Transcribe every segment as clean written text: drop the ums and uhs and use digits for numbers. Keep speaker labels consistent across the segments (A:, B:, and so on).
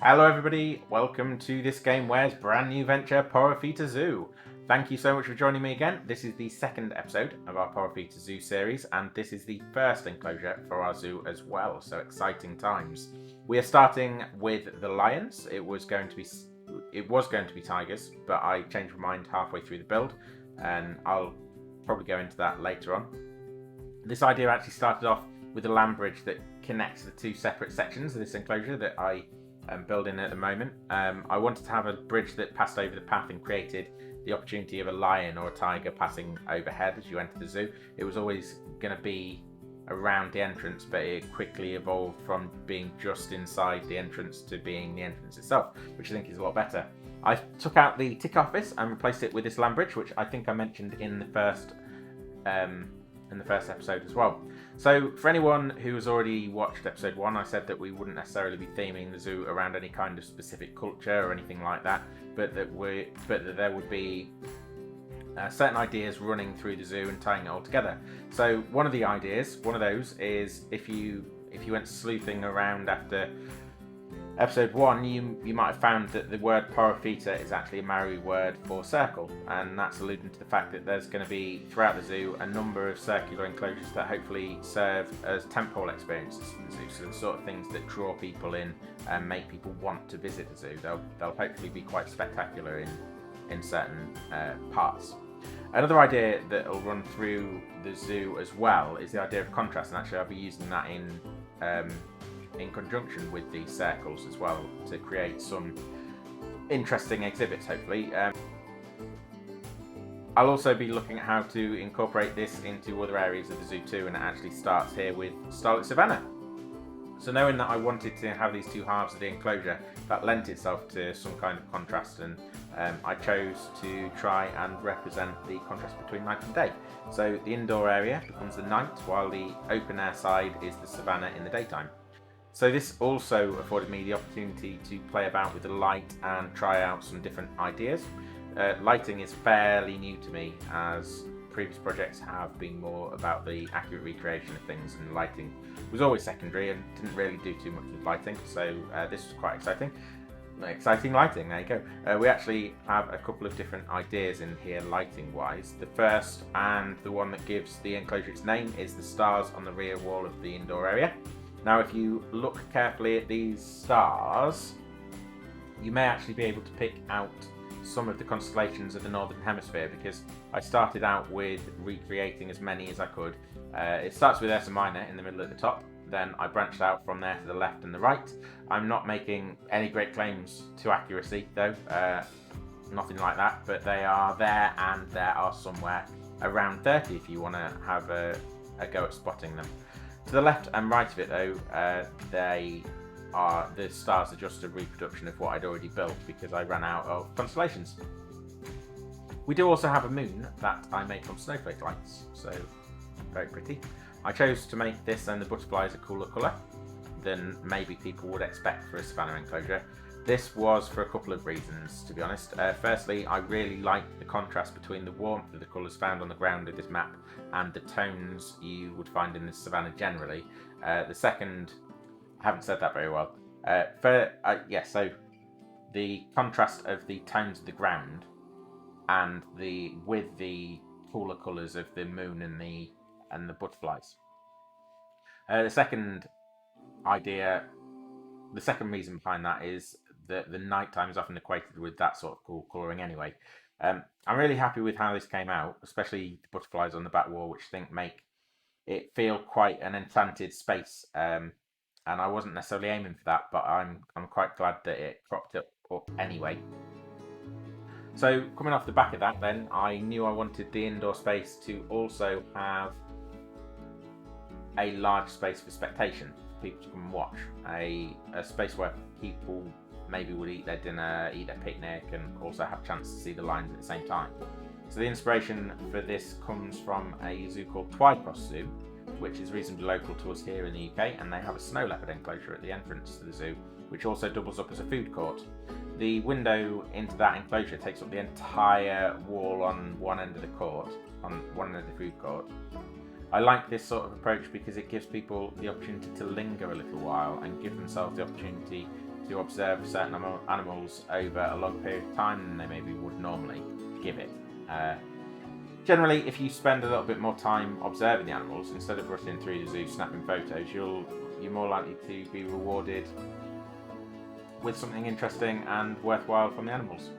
A: Hello everybody, welcome to this GameWare's brand new venture, Porowhita Zoo. Thank you so much for joining me again. This is the second episode of our Porowhita Zoo series, and this is the first enclosure for our zoo as well, so exciting times. We are starting with the lions. It was going to be tigers, but I changed my mind halfway through the build, and I'll probably go into that later on. This idea actually started off with a land bridge that connects the two separate sections of this enclosure that I am building at the moment. I wanted to have a bridge that passed over the path and created the opportunity of a lion or a tiger passing overhead as you enter the zoo. It was always going to be around the entrance, but it quickly evolved from being just inside the entrance to being the entrance itself, which I think is a lot better. I took out the tick office and replaced it with this land bridge, which I think I mentioned in the first episode as well. So for anyone who has already watched episode 1, I said that we wouldn't necessarily be theming the zoo around any kind of specific culture or anything like that, but that there would be certain ideas running through the zoo and tying it all together. So one of those is if you went sleuthing around after episode 1, you might have found that the word Porowhita is actually a Maori word for circle, and that's alluding to the fact that there's going to be, throughout the zoo, a number of circular enclosures that hopefully serve as temporal experiences for the zoo, so the sort of things that draw people in and make people want to visit the zoo. They'll hopefully be quite spectacular in certain parts. Another idea that will run through the zoo as well is the idea of contrast, and actually I'll be using that in conjunction with these circles as well to create some interesting exhibits, hopefully. I'll also be looking at how to incorporate this into other areas of the zoo too, and it actually starts here with Starlit Savannah. So knowing that I wanted to have these two halves of the enclosure, that lent itself to some kind of contrast, and I chose to try and represent the contrast between night and day. So the indoor area becomes the night, while the open air side is the savannah in the daytime. So this also afforded me the opportunity to play about with the light and try out some different ideas. Lighting is fairly new to me, as previous projects have been more about the accurate recreation of things, and lighting was always secondary and didn't really do too much with lighting, so this was quite exciting. Exciting lighting, there you go. We actually have a couple of different ideas in here lighting wise. The first, and the one that gives the enclosure its name, is the stars on the rear wall of the indoor area. Now if you look carefully at these stars, you may actually be able to pick out some of the constellations of the Northern Hemisphere, because I started out with recreating as many as I could. It starts with Ursa Minor in the middle at the top, then I branched out from there to the left and the right. I'm not making any great claims to accuracy though, nothing like that, but they are there, and there are somewhere around 30 if you want to have a go at spotting them. To the left and right of it though, the stars are just a reproduction of what I'd already built because I ran out of constellations. We do also have a moon that I made from snowflake lights, so very pretty. I chose to make this and the butterflies a cooler colour than maybe people would expect for a savannah enclosure. This was for a couple of reasons, to be honest. Firstly, I really liked the contrast between the warmth of the colours found on the ground of this map and the tones you would find in the savannah generally. The second, I haven't said that very well. So the contrast of the tones of the ground and with the cooler colours of the moon and the butterflies. The second reason behind that is that the nighttime is often equated with that sort of cool colouring anyway. I'm really happy with how this came out, especially the butterflies on the back wall, which I think make it feel quite an enchanted space. And I wasn't necessarily aiming for that, but I'm quite glad that it cropped it up anyway. So coming off the back of that then, I knew I wanted the indoor space to also have a large space for spectation, for people to come and watch. A space where people maybe would eat their dinner, eat their picnic, and also have a chance to see the lions at the same time. So the inspiration for this comes from a zoo called Twycross Zoo, which is reasonably local to us here in the UK, and they have a snow leopard enclosure at the entrance to the zoo, which also doubles up as a food court. The window into that enclosure takes up the entire wall on one end of the court, on one end of the food court. I like this sort of approach because it gives people the opportunity to linger a little while and give themselves the opportunity to observe certain animals over a long period of time than they maybe would normally give it. Generally, if you spend a little bit more time observing the animals instead of rushing through the zoo snapping photos, you're more likely to be rewarded with something interesting and worthwhile from the animals.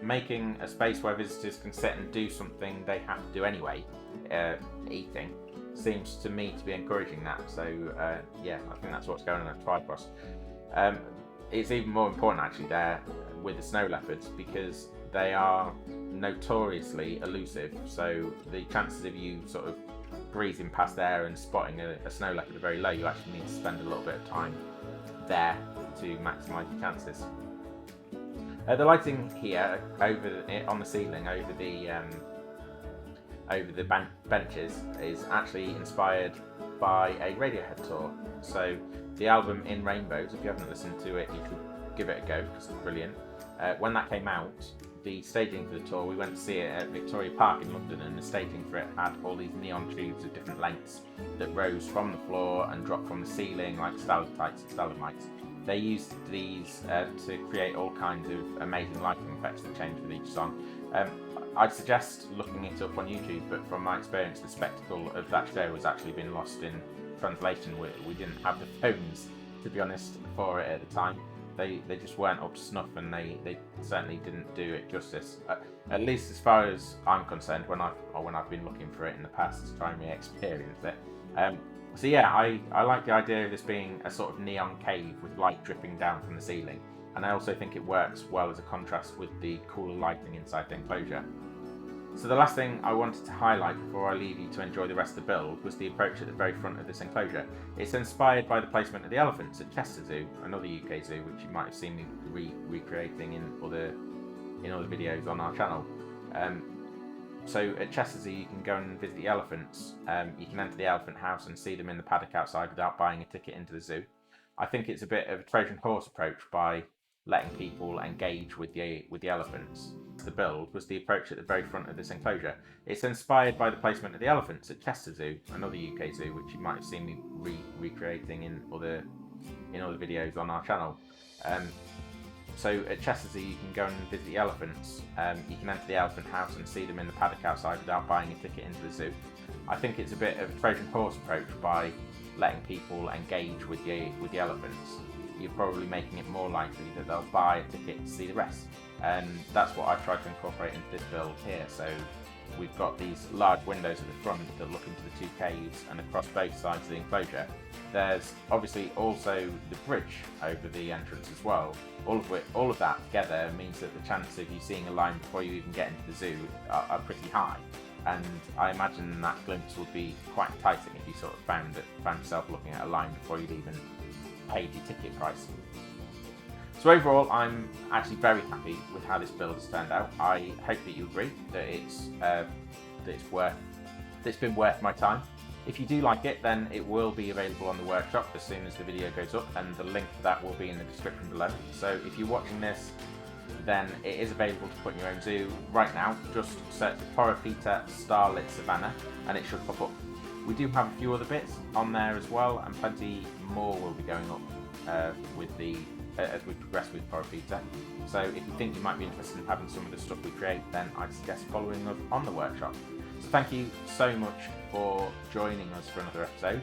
A: Making a space where visitors can sit and do something they have to do anyway, eating, seems to me to be encouraging that. So yeah, I think that's what's going on at Tripos. It's even more important actually there with the snow leopards, because they are notoriously elusive. So the chances of you sort of breezing past there and spotting a snow leopard are very low. You actually need to spend a little bit of time there to maximise your chances. The lighting here on the ceiling over the benches is actually inspired by a Radiohead tour. So the album In Rainbows, if you haven't listened to it, you should give it a go because it's brilliant. When that came out, the staging for the tour, we went to see it at Victoria Park in London, and the staging for it had all these neon tubes of different lengths that rose from the floor and dropped from the ceiling like stalactites and stalagmites. They used these to create all kinds of amazing lighting effects that change with each song. I'd suggest looking it up on YouTube, but from my experience, the spectacle of that show has actually been lost in translation. We didn't have the phones, to be honest, for it at the time. They just weren't up to snuff, and they certainly didn't do it justice. At least as far as I'm concerned, when I've been looking for it in the past to try and re-experience it. So yeah, I like the idea of this being a sort of neon cave with light dripping down from the ceiling, and I also think it works well as a contrast with the cooler lighting inside the enclosure. So the last thing I wanted to highlight before I leave you to enjoy the rest of the build was the approach at the very front of this enclosure. It's inspired by the placement of the elephants at Chester Zoo, another UK zoo which you might have seen me recreating in other videos on our channel. So at Chester Zoo you can go and visit the elephants. You can enter the elephant house and see them in the paddock outside without buying a ticket into the zoo. I think it's a bit of a Trojan horse approach by letting people engage with the elephants. The build was the approach at the very front of this enclosure. It's inspired by the placement of the elephants at Chester Zoo, another UK zoo which you might have seen me recreating in other videos on our channel. So at Chester Zoo you can go and visit the elephants. You can enter the elephant house and see them in the paddock outside without buying a ticket into the zoo. I think it's a bit of a Trojan horse approach by letting people engage with the elephants. You're probably making it more likely that they'll buy a ticket to see the rest. And that's what I've tried to incorporate into this build here. So we've got these large windows at the front that look into the two caves, and across both sides of the enclosure there's obviously also the bridge over the entrance as well. All of that together means that the chance of you seeing a line before you even get into the zoo are pretty high. And I imagine that glimpse would be quite enticing if you sort of found yourself looking at a line before you'd even paid your ticket price. So overall, I'm actually very happy with how this build has turned out. I hope that you agree that it's been worth my time. If you do like it, then it will be available on the workshop as soon as the video goes up, and the link for that will be in the description below. So if you're watching this, then it is available to put in your own zoo right now. Just search for Porowhita Starlit Savannah and it should pop up. We do have a few other bits on there as well, and plenty more will be going up as we progress with Porowhita. So if you think you might be interested in having some of the stuff we create, then I'd suggest following us on the workshop. So thank you so much for joining us for another episode.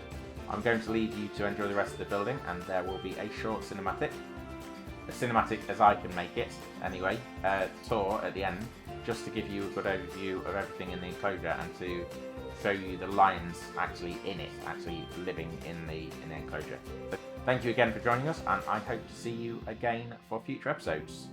A: I'm going to leave you to enjoy the rest of the building, and there will be a short cinematic, as cinematic as I can make it anyway, tour at the end, just to give you a good overview of everything in the enclosure and to show you the lions actually in it, actually living in the enclosure. So thank you again for joining us, and I hope to see you again for future episodes.